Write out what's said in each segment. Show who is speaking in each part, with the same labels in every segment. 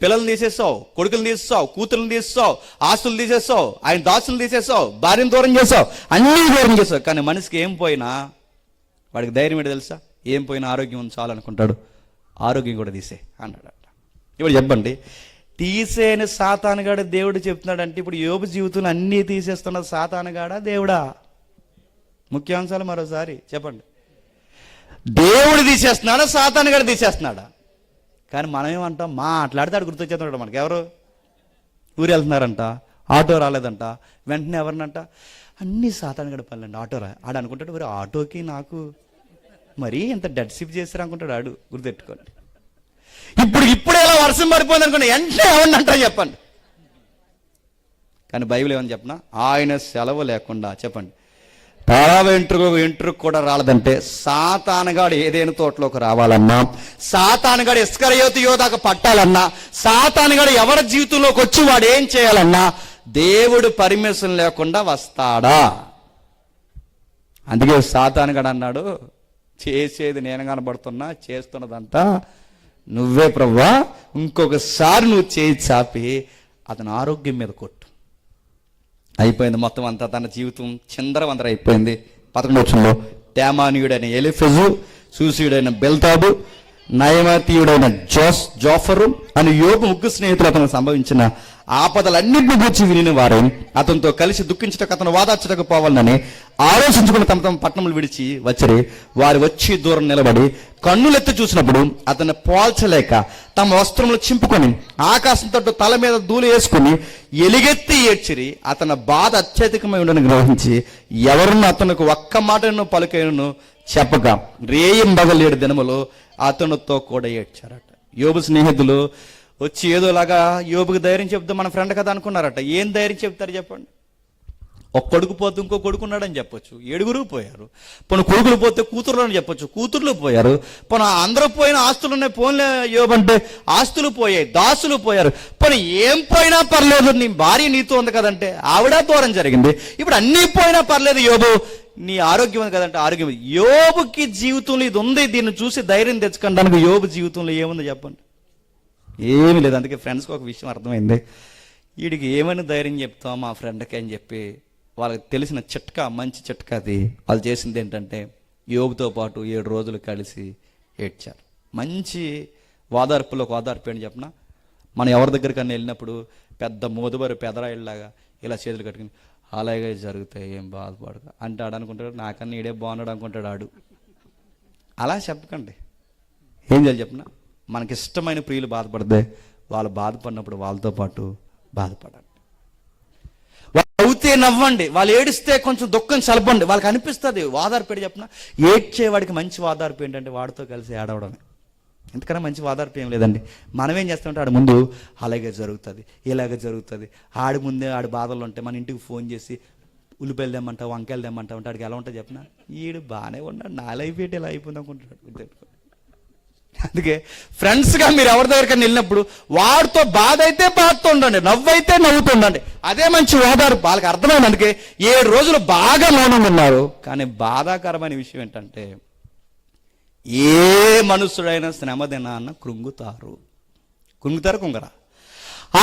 Speaker 1: పిల్లల్ని తీసేస్తావు, కొడుకులు తీసేస్తావు, కూతుర్ని తీసేస్తావు, ఆస్తులు తీసేస్తావు, ఆయన దాసులు తీసేస్తావు, భార్యను దూరం చేస్తావు, అన్నీ దూరం చేస్తావు. కానీ మనిషికి ఏం పోయినా వాడికి ధైర్యం ఏంటి తెలుసా? ఏం పోయినా ఆరోగ్యం ఉంది చాలు అనుకుంటాడు. ఆరోగ్యం కూడా తీసే అన్నాడట. ఇప్పుడు చెప్పండి, తీసేని సాతానుగాడు దేవుడు చెప్తున్నాడంటే ఇప్పుడు యోబు జీవితంలో అన్నీ తీసేస్తున్న సాతానుగాడా దేవుడా? ముఖ్యాంశాలు మరోసారి చెప్పండి. దేవుడు తీసేస్తున్నాడా సాతానుగాడు తీసేస్తున్నాడా? కానీ మనం ఏమంటాం, మాట్లాడితే గుర్తొచ్చేస్తున్నాడు మనకి. ఎవరు ఊరు వెళ్తున్నారంట, ఆటో రాలేదంట, వెంటనే ఎవరినంట, అన్నీ సాతానుగాడి పనులండి, ఆటో ఆడు అనుకుంటాడు, మరి ఆటోకి నాకు మరీ ఇంత డెడ్ షిప్ చేశారు అనుకుంటాడు ఆడు. గుర్తెట్టుకోండి. ఇప్పుడు ఎలా వర్షం పడిపోయింది అనుకోండి, వెంటనే ఎవరినంట చెప్పండి. కానీ బైబిల్ ఏమని చెప్పనా, ఆయన సెలవు లేకుండా చెప్పండి తల వెంట్రుకు కూడా రాలేదంటే సాతానుగాడు ఏదైనా తోటలోకి రావాలన్నా, సాతానుగాడు ఇస్కరియోతు యోధాకు పట్టాలన్నా, సాతానుగాడు ఎవరి జీవితంలోకి వచ్చి వాడు ఏం చేయాలన్నా దేవుడు పర్మిషన్ లేకుండా వస్తాడా? అందుకే సాతానుగాడు అన్నాడు, చేసేది నేను కనబడుతున్నా, చేస్తున్నదంతా నువ్వే ప్రభువా, ఇంకొకసారి నువ్వు చేయి చాపి అతని ఆరోగ్యం మీద కొట్టు. అయిపోయింది మొత్తం అంతా, తన జీవితం చిందరవందర అయిపోయింది. 11వ వచనంలో తేమానీయుడైన ఎలీఫజు, సూసీయుడైన బెల్తాబు, నయమాతీయుడైన జోఫరు అని యోబు ముగ్గురు స్నేహితులు అతను సంభవించిన ఆపదలన్నింటిని గురించి విని వారు అతనితో కలిసి దుఃఖించటకు అతను వాదార్చటకు పోవాలని ఆలోచించుకుని తమ తమ పట్టణములు విడిచి వచ్చి వారు వచ్చి దూరం నిలబడి కన్నులెత్తి చూసినప్పుడు అతన్ని పోల్చలేక తమ వస్త్రములు చింపుకొని ఆకాశంతో తల మీద ధూళి వేసుకుని ఎలుగెత్తి ఏడ్చిరి. అతని బాధ అత్యధికమై ఉండని గ్రహించి ఎవరున్నా అతనికి ఒక్క మాటను పలుకైనను చెప్పగా రేయింబగలు 7 దినములు అతనితో కూడా ఏడ్చారట. యోబు స్నేహితులు వచ్చి ఏదోలాగా యోబుకి ధైర్యం చెప్తాం, మన ఫ్రెండ్ కదా అనుకున్నారట. ఏం ధైర్యం చెప్తారు చెప్పండి? ఒక కొడుకు పోతే ఇంకో కొడుకున్నాడని చెప్పొచ్చు, 7 పోయారు. పోనీ కొడుకులు పోతే కూతురు అని చెప్పొచ్చు, కూతుర్లు పోయారు. పోనీ అందరూ పోయిన ఆస్తులు ఉన్నాయి, పోన్లే యోబు అంటే ఆస్తులు పోయాయి, దాసులు పోయారు. పోనీ ఏం పోయినా పర్లేదు, నీ భార్య నీతో ఉంది కదంటే ఆవిడ దూరం జరిగింది. ఇప్పుడు అన్నీ పోయినా పర్లేదు యోబు, నీ ఆరోగ్యం ఉంది కదంటే ఆరోగ్యం. యోబుకి జీవితంలో ఇది ఉంది, దీన్ని చూసి ధైర్యం తెచ్చుకోవడానికి యోబు జీవితంలో ఏముంది చెప్పండి? ఏమీ లేదు. అందుకే ఫ్రెండ్స్కి ఒక విషయం అర్థమైంది, వీడికి ఏమైనా ధైర్యం చెప్తాం మా ఫ్రెండ్కి అని చెప్పి వాళ్ళకి తెలిసిన చిట్కా, మంచి చిట్కా అది. వాళ్ళు చేసింది ఏంటంటే యోబుతో పాటు 7 రోజులు కలిసి ఏడ్చారు. మంచి ఓదార్పులో ఓదార్పు ఏంటి చెప్పిన, మనం ఎవరి దగ్గరికన్నా వెళ్ళినప్పుడు పెద్ద మోదుబరి పెదరాయిల్లాగా ఇలా చేతులు కట్టుకుని అలాగే జరుగుతాయి ఏం బాధపడక అంటే ఆడు అనుకుంటాడు, నాకన్నా ఈడే బాగున్నాడు అనుకుంటాడు ఆడు. అలా చెప్పకండి. ఏం చేయాలి చెప్పిన, మనకిష్టమైన ప్రియులు బాధపడితే వాళ్ళు బాధపడినప్పుడు వాళ్ళతో పాటు బాధపడండి. వాళ్ళు అవుతే నవ్వండి, వాళ్ళు ఏడిస్తే కొంచెం దుఃఖం చలపండి. వాళ్ళకి అనిపిస్తుంది వాదార్పేడు చెప్పిన, ఏడ్చేవాడికి మంచి వాదార్పు ఏంటంటే వాడితో కలిసి ఏడవడమే. ఎందుకన్నా మంచి వాదార్పు ఏం లేదండి. మనం ఏం చేస్తామంటే ఆడి ముందు అలాగే జరుగుతుంది, ఇలాగే జరుగుతుంది, ఆడి ముందే ఆడి బాధలు ఉంటాయి. మన ఇంటికి ఫోన్ చేసి ఉల్లిపాయలు తెమ్మంటావు, వంకాయలు తెమ్మంటావు అంటే ఆడికి ఎలా ఉంటుంది చెప్పిన, ఈడు బాగానే ఉన్నాడు, నా లైఫ్ ఏంటి ఇలా అయిపోయింది అనుకుంటున్నాడు. అందుకే ఫ్రెండ్స్గా మీరు ఎవరి దగ్గరికి వెళ్ళినప్పుడు వాడితో బాధ అయితే బాధతో ఉండండి, నవ్వైతే నవ్వుతూ ఉండండి. అదే మంచి ఓదారు. వాళ్ళకి అర్థమైంది. అందుకే 7 రోజులు బాగా మౌనంగా ఉన్నారు. కానీ బాధాకరమైన విషయం ఏంటంటే ఏ మనుషుడైనా శ్రమ దినాన్న కృంగుతారు. కుంగరా?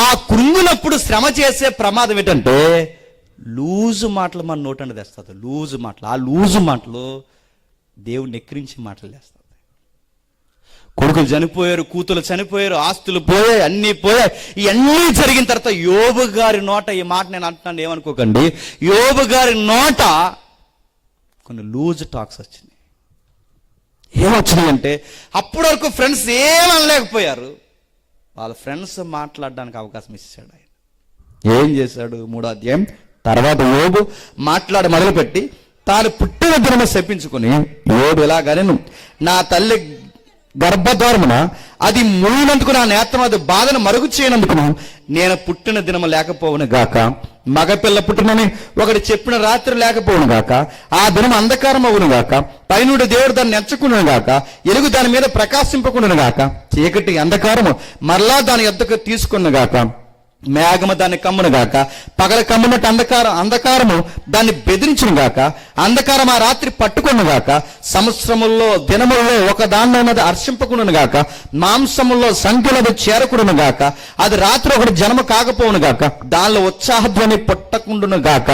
Speaker 1: ఆ కృంగునప్పుడు శ్రమ చేసే ప్రమాదం ఏంటంటే లూజు మాటలు మన నోటండి తెస్తుంది. లూజు మాటలు, ఆ లూజు మాటలు దేవుడిని ఎక్కిరించి మాటలు తెస్తుంది. కొడుకులు చనిపోయారు, కూతురు చనిపోయారు, ఆస్తులు పోయాయి, అన్నీ పోయాయి. ఇవన్నీ జరిగిన తర్వాత యోబు గారి నోట, ఈ మాట నేను అంటున్నాను ఏమనుకోకండి, యోబు గారి నోట కొన్ని లూజ్ టాక్స్ వచ్చినాయి. ఏమొచ్చినాయంటే అప్పటి వరకు ఫ్రెండ్స్ ఏమనలేకపోయారు, వాళ్ళ ఫ్రెండ్స్ మాట్లాడడానికి అవకాశం ఇచ్చాడు ఆయన. ఏం చేశాడు? 3వ అధ్యాయం తర్వాత యోబు మాట్లాడి మొదలుపెట్టి తాను పుట్టిన దినము శపించుకుని యోబు ఇలాగనే, నా తల్లి గర్భద్వారమున అది మూడినందుకు నా నేత్రం అది బాధను మరుగు చేయనందుకును నేను పుట్టిన దినము లేకపోవును గాక, మగపిల్ల పుట్టినని ఒకటి చెప్పిన రాత్రి లేకపోవును గాక, ఆ దినం అంధకారం అవును గాక, పైనుండి దేవుడు దాన్ని ఎంచుకును గాక, ఎలుగు దాని మీద ప్రకాశింపకుండాను గాక, చీకటి అంధకారము మరలా దాని యొద్దకు తీసుకున్న గాక, మేఘము దాన్ని కమ్మును గాక, పగల కమ్మునట్టు అంధకారము దాన్ని బెదిరించును గాక, అంధకారం ఆ రాత్రి పట్టుకును గాక, సంవత్సరముల్లో దినముల్లో ఒక దానిలోనది హర్షింపకును గాక, మాంసముల్లో సంఖ్యలది చేరకుడును గాక, అది రాత్రి ఒకటి జన్మ కాకపోవును గాక, దానిలో ఉత్సాహధ్వని పుట్టకుండును గాక,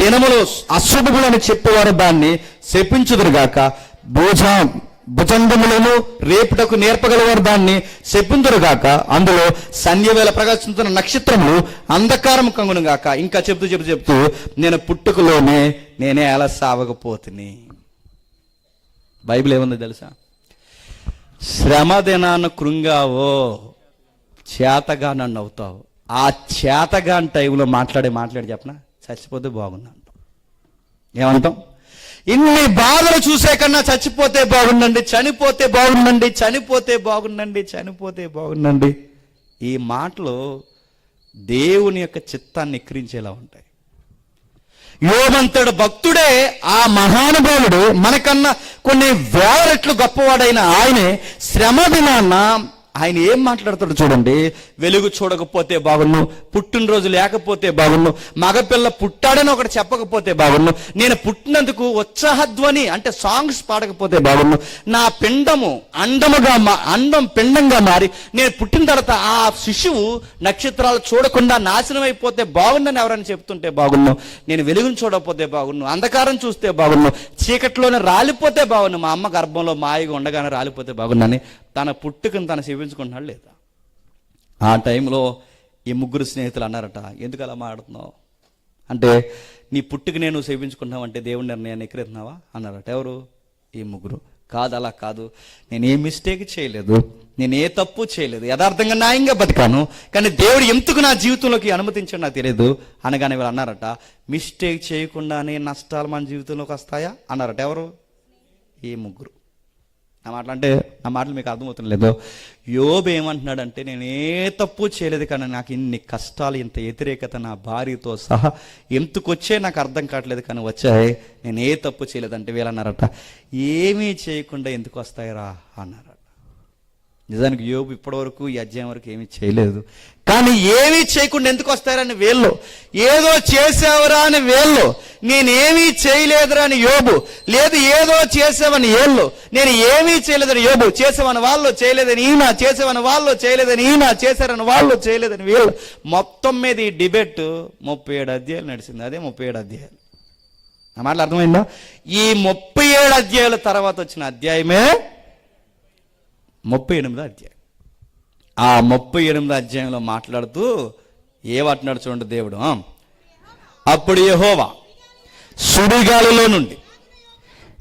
Speaker 1: దినములో అశుభములని చెప్పేవారు దాన్ని శపించుదురు గాక, భుజంగములను రేపుటకు నేర్పగలవారు దాన్ని శపిందురుగాక, అందులో సంధ్యవేళ ప్రకాశించుతున్న నక్షత్రములు అంధకారం కంగును గాక. ఇంకా చెప్తూ నేను పుట్టుకలోనే నేనే అలా సావకపోతుని. బైబిల్ ఏముంది తెలుసా? శ్రమ దినాన్ని కృంగావో చేతగా నన్ను అవుతావు. ఆ చేతగాని టైంలో మాట్లాడి చెప్పనా, చచ్చిపోతే బాగున్నాను. ఏమంటాం? ఇన్ని బాధలు చూసే కన్నా చచ్చిపోతే బాగుండండి, చనిపోతే బాగుండండి, చనిపోతే బాగుండండి, చనిపోతే బాగుండండి. ఈ మాటలు దేవుని యొక్క చిత్తాన్ని ఎక్కిరించేలా ఉంటాయి. యోబంతడు భక్తుడే, ఆ మహానుభావుడు మనకన్నా కొన్ని వేల రెట్లు గొప్పవాడైన ఆయనే శ్రమ దినాన్న ఆయన ఏం మాట్లాడతాడు చూడండి. వెలుగు చూడకపోతే బాగున్ను, పుట్టినరోజు లేకపోతే బాగున్ను, మగపిల్ల పుట్టాడని ఒకటి చెప్పకపోతే బాగున్ను, నేను పుట్టినందుకు ఉత్సాహధ్వని అంటే సాంగ్స్ పాడకపోతే బాగున్ను, నా పిండము అండం పిండంగా మారి నేను పుట్టిన తర్వాత ఆ శిశువు నక్షత్రాలు చూడకుండా నాశనం అయిపోతే బాగుందని ఎవరైనా చెప్తుంటే బాగున్ను, నేను వెలుగును చూడకపోతే బాగున్ను, అంధకారం చూస్తే బాగున్ను, చీకట్లోనే రాలిపోతే బాగున్ను, మా అమ్మ గర్భంలో మాయగా ఉండగానే రాలిపోతే బాగున్నని తన పుట్టుకను తను సేవించుకుంటున్నాడు లేదా? ఆ టైంలో ఈ ముగ్గురు స్నేహితులు అన్నారట, ఎందుకు అలా మాట్లాడుతున్నావు అంటే, నీ పుట్టుక నేను సేవించుకుంటున్నావు అంటే దేవుడి నిర్ణయాన్ని ఎక్కిరెత్తున్నావా అన్నారట. ఎవరు? ఈ ముగ్గురు. కాదు, అలా కాదు, నేను ఏ మిస్టేక్ చేయలేదు, నేను ఏ తప్పు చేయలేదు, యథార్థంగా న్యాయంగా బతికాను, కానీ దేవుడు ఎందుకు నా జీవితంలోకి అనుమతించాడు నాకు తెలియదు అనగానే వీళ్ళు అన్నారట, మిస్టేక్ చేయకుండానే నష్టాలు మన జీవితంలోకి వస్తాయా అన్నారట. ఎవరు? ఈ ముగ్గురు. నా మాటలు మీకు అర్థమవుతుంది లేదు? యోబు ఏమంటున్నాడంటే, నేను ఏ తప్పు చేయలేదు కానీ నాకు ఇన్ని కష్టాలు, ఇంత వ్యతిరేకత నా భార్యతో సహా ఎందుకు వచ్చాయి నాకు అర్థం కావట్లేదు, కానీ వచ్చాయి, నేను ఏ తప్పు చేయలేదంటే వీళ్ళన్నారట, ఏమీ చేయకుండా ఎందుకు వస్తాయిరా అన్నారట. నిజానికి యోబు ఇప్పటి ఈ అధ్యాయం వరకు ఏమీ చేయలేదు, కానీ ఏమీ చేయకుండా ఎందుకు వస్తారని వీళ్ళు, ఏదో చేసావురా అని వీళ్ళు, నేనేమీ చేయలేదురా అని యోబు, లేదు ఏదో చేసావని వీళ్ళు, నేను ఏమీ చేయలేదని యోబు, చేసావని వాళ్ళు, చేయలేదని ఈయన, చేసావని వాళ్ళు, చేయలేదని ఈయన, చేశారని వాళ్ళు, చేయలేదని వీళ్ళు. మొత్తం మీద ఈ డిబేట్ 37 అధ్యాయాలు నడిచింది. అదే 37 అధ్యాయాలు. నా మాటలు అర్థమైందా? ఈ 37 అధ్యాయాల తర్వాత వచ్చిన అధ్యాయమే 38వ అధ్యాయం. ఆ 38వ అధ్యాయంలో మాట్లాడుతూ ఏమంటున్నాడు చూడండి దేవుడు. అప్పుడు యెహోవా సుడిగాలిలో నుండి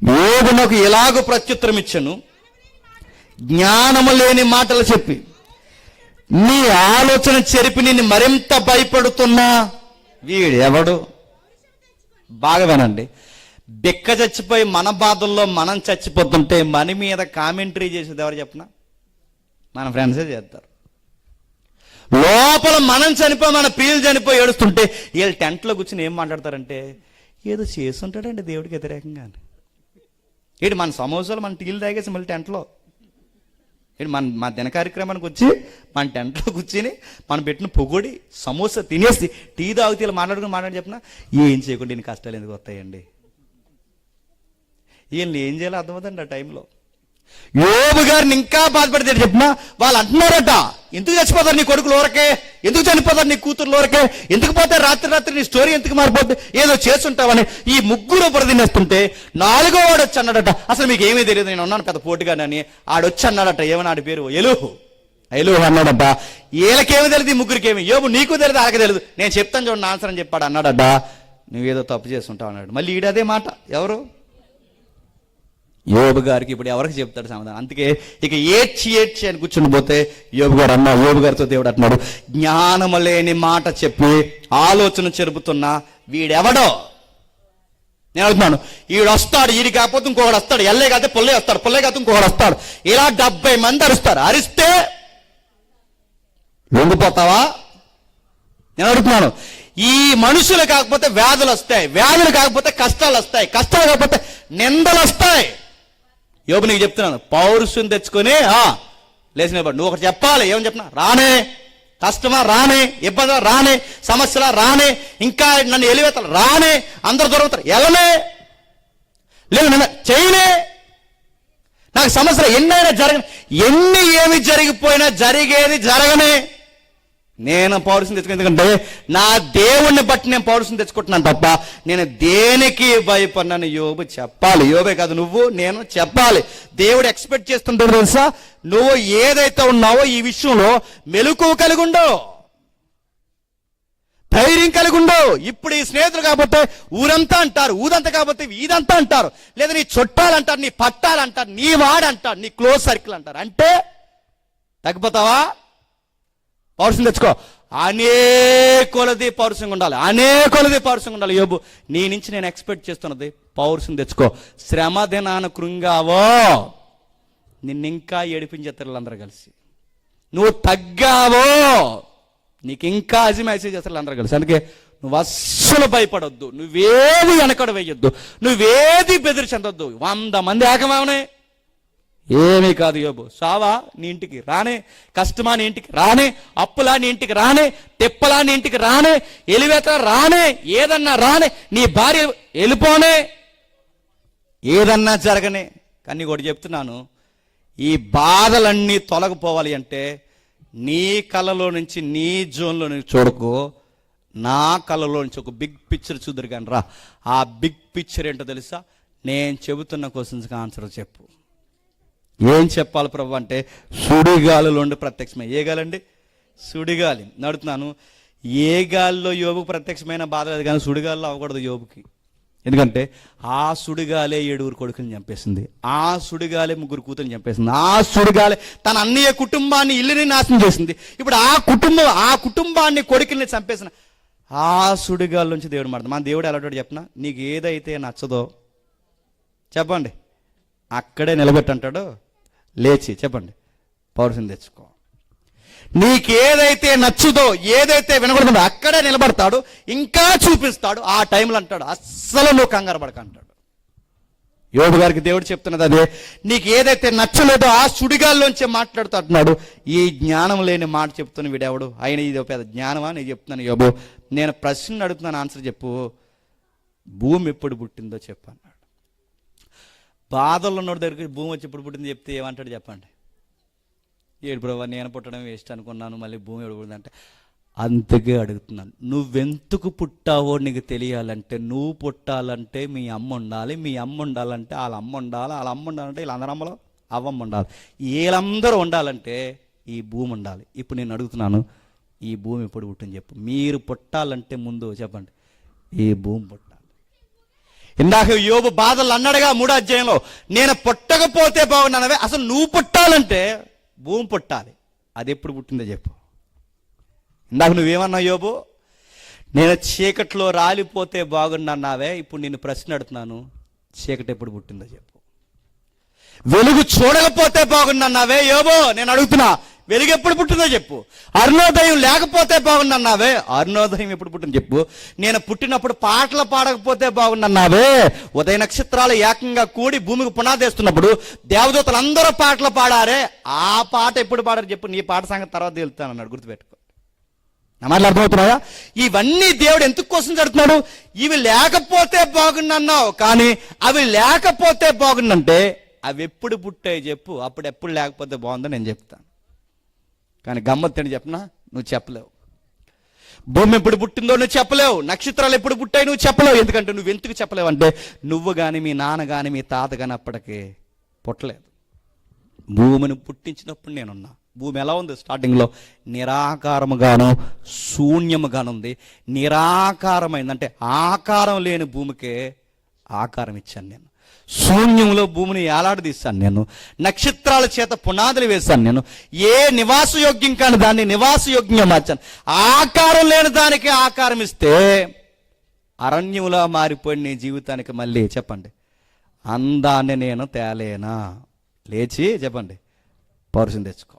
Speaker 1: యోబునకు ఎలాగూ ప్రత్యుత్తరం ఇచ్చెను, జ్ఞానము లేని మాటలు చెప్పి నీ ఆలోచన చెరిపి నిన్ను మరింత భయపడుతున్నా వీడెవడు? బాగా వినండి. బిక్క చచ్చిపోయి మన బాధల్లో మనం చచ్చిపోతుంటే మన మీద కామెంటరీ చేసేది ఎవరు చెప్పనా? మన ఫ్రెండ్సే చేస్తారు. లోపల మనం చనిపోయి, మన ప్రియులు చనిపోయి ఏడుస్తుంటే వీళ్ళు టెంట్లో కూర్చుని ఏం మాట్లాడతారంటే, ఏదో చేస్తుంటాడండి దేవుడికి వ్యతిరేకంగా. ఏంటి మన సమోసాలు మన టీలు తాగేసి మళ్ళీ టెంట్లో ఏంటి మా దిన కార్యక్రమానికి వచ్చి మన టెంట్లో కూర్చుని మనం పెట్టిన పొగొడి సమోసా తినేసి టీ తాగుతీలు మాట్లాడి చెప్పినా ఏం చేయకుండా ఇన్ని కష్టాలు ఎందుకు వస్తాయండి? వీళ్ళని ఏం చేయాలో అర్థమవుతుంది ఆ టైంలో. యోబు గారిని ఇంకా బాధపడితే చెప్పినా వాళ్ళు అంటున్నారట, ఎందుకు చచ్చిపోతారు నీ కొడుకులు ఊరకే, ఎందుకు చనిపోతారు నీ కూతుర్లు ఊరకే, ఎందుకు పోతారు రాత్రి నీ స్టోరీ ఎందుకు మారిపోద్ది, ఏదో చేస్తుంటావని ఈ ముగ్గురు బురదినేస్తుంటే 4వ వాడు వచ్చి అన్నాడట, అసలు మీకు ఏమీ తెలియదు, నేను ఉన్నాను పెద్ద పోటుగానని. ఆడొచ్చి అన్నాడట, ఏమన్నా ఆడి పేరు ఎలుహు అన్నాడట. వీళ్ళకేమీ తెలియదు, ఈ ముగ్గురికేమి, యోబు నీకు తెలియదు వాళ్ళకి తెలియదు, నేను చెప్తాను చూడండి ఆన్సర్ అని చెప్పాడు అన్నాడట. నువ్వేదో తప్పు చేస్తుంటావు అన్నాడు. మళ్ళీ ఈడదే మాట ఎవరు? యోబు గారికి. ఇప్పుడు ఎవరికి చెప్తాడు సమాధానం? అందుకే ఇక ఏడ్చి అని కూర్చుని పోతే యోబు గారితో దేవుడు అంటున్నాడు, జ్ఞానము లేని మాట చెప్పి ఆలోచన చెరుపుతున్నా వీడెవడో? నేను అడుగుతున్నాను, ఈడు వస్తాడు, ఈడి కాకపోతే ఇంకొకడు వస్తాడు, ఎల్లే కాకపోతే పొల్లే వస్తాడు, పొల్లే కాకపోతే ఇంకొకడు వస్తాడు, ఇలా 70 మంది అరుస్తారు. అరిస్తే లొంగిపోతావా? నేను అడుగుతున్నాను. ఈ మనుషులు కాకపోతే వ్యాధులు వస్తాయి, వ్యాధులు కాకపోతే కష్టాలు వస్తాయి, కష్టాలు కాకపోతే నిందలు వస్తాయి. యోబు నీకు చెప్తున్నాను, పౌరుషం తెచ్చుకొని లేచిన నువ్వు ఒకటి చెప్పాలి. ఏమని చెప్పినా రానే కష్టమా రానే, ఇబ్బంది రానే, సమస్యలా రానే, ఇంకా నన్ను ఎలివేతలు రానే, అందరు దొరుకుతారు ఎలనే, లేదు నన్ను చేయనే, నాకు సమస్యలు ఎన్నైనా ఎన్ని ఏమి జరిగిపోయినా జరిగేది జరగనే, నేను పౌరుషం తెచ్చుకుని, ఎందుకంటే నా దేవుణ్ణి బట్టి నేను పౌరుషం తెచ్చుకుంటున్నాను తప్ప నేను దేనికి భయపడినాను యోబు చెప్పాలి. యోబే కాదు, నువ్వు నేను చెప్పాలి. దేవుడు ఎక్స్పెక్ట్ చేస్తుంటాడు తెలుసా, నువ్వు ఏదైతే ఉన్నావో ఈ విషయంలో మెలకువ కలిగి ఉండో, ధైర్యం కలిగి ఉండో. ఇప్పుడు ఈ స్నేహితులు కాబట్టి ఊరంతా అంటారు, ఊదంతా కాబట్టి ఇదంతా అంటారు, లేదా నీ చుట్టాలంటారు, నీ పట్టాలంటారు, నీ వాడంటారు, నీ క్లోజ్ సర్కిల్ అంటారు. అంటే తగ్గిపోతావా? పౌరుషం తెచ్చుకో. అనేకొలది పౌరుషంగా ఉండాలి, అనేకొలది పౌరుషంగా ఉండాలి. యోబు, నీ నుంచి నేను ఎక్స్పెక్ట్ చేస్తున్నది పౌరుషం తెచ్చుకో. శ్రమ దినాన కృంగావో నిన్నింకా ఏడిపించేస్తారు అందరూ కలిసి. నువ్వు తగ్గావో నీకు ఇంకా అజిమైసేజ్ చేస్తారు అందరూ కలిసి. అందుకే నువ్వు అస్సలు భయపడొద్దు, నువ్వేది వెనకడ వేయొద్దు, నువ్వేది బెదిరి చెందొద్దు. 100 మంది ఏకమవనే ఏమీ కాదు. యోబు, సావా నీ ఇంటికి రానే, కష్టమా నీ ఇంటికి రానే, అప్పులా నీ ఇంటికి రానే, తెప్పలా నీ ఇంటికి రానే, ఎలివేత రానే, ఏదన్నా రానే, నీ భార్య వెళ్ళిపోనే, ఏదన్నా జరగనే. కానీ కూడా చెప్తున్నాను, ఈ బాధలన్నీ తొలగిపోవాలి అంటే నీ కళలో నుంచి, నీ జోన్లో నుంచి చూడకు, నా కళలో నుంచి ఒక బిగ్ పిక్చర్ చూద్దరు కానీ రా. ఆ బిగ్ పిక్చర్ ఏంటో తెలుసా? నేను చెబుతున్న క్వశ్చన్స్కి ఆన్సర్ చెప్పు. ఏం చెప్పాలి ప్రభు అంటే, సుడిగాలులోండి ప్రత్యక్షమై. ఏ గాలండి? సుడిగాలి. నడుతున్నాను, ఏ గాలిలో యోబుకు ప్రత్యక్షమైన బాధ లేదు, కానీ సుడిగాలిలో అవ్వకూడదు యోబుకి. ఎందుకంటే ఆ సుడిగాలే 7 కొడుకుని చంపేసింది, ఆ సుడిగాలే 3 కూతుర్ని చంపేసింది, ఆ సుడిగాలే తన అన్నయ్య కుటుంబాన్ని, ఇల్లుని నాశనం చేసింది. ఇప్పుడు ఆ కుటుంబాన్ని, కొడుకుల్ని చంపేసిన ఆ సుడిగాల నుంచి దేవుడు మాట్లాడు. మన దేవుడు ఎలాంటి చెప్పనా, నీకు ఏదైతే నచ్చదో చెప్పండి, అక్కడే నిలబెట్టంటాడు. లేచి చెప్పండి, పౌరుషం తెచ్చుకో. నీకేదైతే నచ్చుదో, ఏదైతే వినకూడదో అక్కడే నిలబడతాడు, ఇంకా చూపిస్తాడు. ఆ టైంలో అంటాడు, అస్సలు నువ్వు కంగారు పడక అంటాడు. యోబు గారికి దేవుడు చెప్తున్నది అదే. నీకు ఏదైతే నచ్చలేదో ఆ సుడిగాల్లోంచే మాట్లాడుతూ అంటున్నాడు. ఈ జ్ఞానం లేని మాట చెప్తున్న వీడెవడు? ఆయన ఇది పెద్ద జ్ఞానమా? నేను చెప్తున్నాను యోబు, నేను ప్రశ్న అడుగుతున్నాను, ఆన్సర్ చెప్పు. భూమి ఎప్పుడు పుట్టిందో చెప్పు అన్నాడు. బాధల్లో ఉన్నోడి దగ్గరికి భూమి వచ్చి ఎప్పుడు పుట్టింది చెప్తే ఏమంటాడు చెప్పండి? ఏడు ప్రభు, నేను పుట్టడం వేస్ట్ అనుకున్నాను, మళ్ళీ భూమి ఎప్పుడు పుట్టింది అంటే. అందుకే అడుగుతున్నాను, నువ్వెందుకు పుట్టావో నీకు తెలియాలంటే, నువ్వు పుట్టాలంటే మీ అమ్మ ఉండాలి, మీ అమ్మ ఉండాలంటే వాళ్ళ అమ్మ ఉండాలి, వాళ్ళ అమ్మ ఉండాలంటే వీళ్ళందరూ అమ్మలో అవ్వమ్మ ఉండాలి, వీళ్ళందరూ ఉండాలంటే ఈ భూమి ఉండాలి. ఇప్పుడు నేను అడుగుతున్నాను, ఈ భూమి ఎప్పుడు పుట్టింది చెప్పు. మీరు పుట్టాలంటే ముందు చెప్పండి, ఈ భూమి పుట్టాలి. ఇందాక యోబు బాధలు అన్నాడుగా 3వ అధ్యాయంలో, నేను పుట్టకపోతే బాగున్నానవే. అసలు నువ్వు పుట్టాలంటే భూమి పుట్టాలి, అది ఎప్పుడు పుట్టిందో చెప్పు. ఇందాక నువ్వేమన్నావు యోబు? నేను చీకట్లో రాలిపోతే బాగున్నావే. ఇప్పుడు నేను ప్రశ్న అడుగుతున్నాను, చీకటి ఎప్పుడు పుట్టిందో చెప్పు. వెలుగు చూడకపోతే బాగున్నావే యోబు, నేను అడుగుతున్నా, వెలుగు ఎప్పుడు పుట్టిందో చెప్పు. అరుణోదయం లేకపోతే బాగున్నావే, అరుణోదయం ఎప్పుడు పుట్టిందో చెప్పు. నేను పుట్టినప్పుడు పాటలు పాడకపోతే బాగున్నావే. ఉదయ నక్షత్రాలు ఏకంగా కూడి భూమికి పునాదేస్తున్నప్పుడు దేవదూతలు అందరూ పాటలు పాడారే, ఆ పాట ఎప్పుడు పాడారు చెప్పు. నీ పాట సంగతి తర్వాత తెలుస్తాను అన్నాడు, గుర్తుపెట్టుకో. నా మాటలు అర్థమవుతున్నాయా? ఇవన్నీ దేవుడు ఎందుకు కోసం జరుగుతున్నాడు? ఇవి లేకపోతే బాగున్నావు, కానీ అవి లేకపోతే బాగుందంటే అవి ఎప్పుడు పుట్టాయి చెప్పు. అప్పుడు ఎప్పుడు లేకపోతే బాగుందని నేను చెప్తాను. కానీ గమ్మత్తని చెప్పనా, నువ్వు చెప్పలేవు. భూమి ఎప్పుడు పుట్టిందో నువ్వు చెప్పలేవు, నక్షత్రాలు ఎప్పుడు పుట్టాయి నువ్వు చెప్పలేవు. ఎందుకంటే నువ్వు ఎందుకు చెప్పలేవు అంటే, నువ్వు కానీ, మీ నాన్న కానీ, మీ తాత కానీ అప్పటికి పుట్టలేదు. భూమిని పుట్టించినప్పుడు నేనున్నా. భూమి ఎలా ఉంది? స్టార్టింగ్లో నిరాకారముగాను శూన్యముగాను ఉంది. నిరాకారమైందంటే ఆకారం లేని భూమికే ఆకారం ఇచ్చాను నేను. శూన్యంలో భూమిని ఏలాడదీశాను నేను. నక్షత్రాల చేత పునాదులు వేశాను నేను. ఏ నివాసయోగ్యం కాని దాన్ని నివాసయోగ్యంగా మార్చాను. ఆకారం లేని దానికి ఆకారం ఇస్తే అరణ్యంలా మారిపోయిన నీ జీవితానికి మళ్ళీ చెప్పండి, అందాన్ని నేను తేలేనా? లేచి చెప్పండి, పౌరుషం తెచ్చుకో.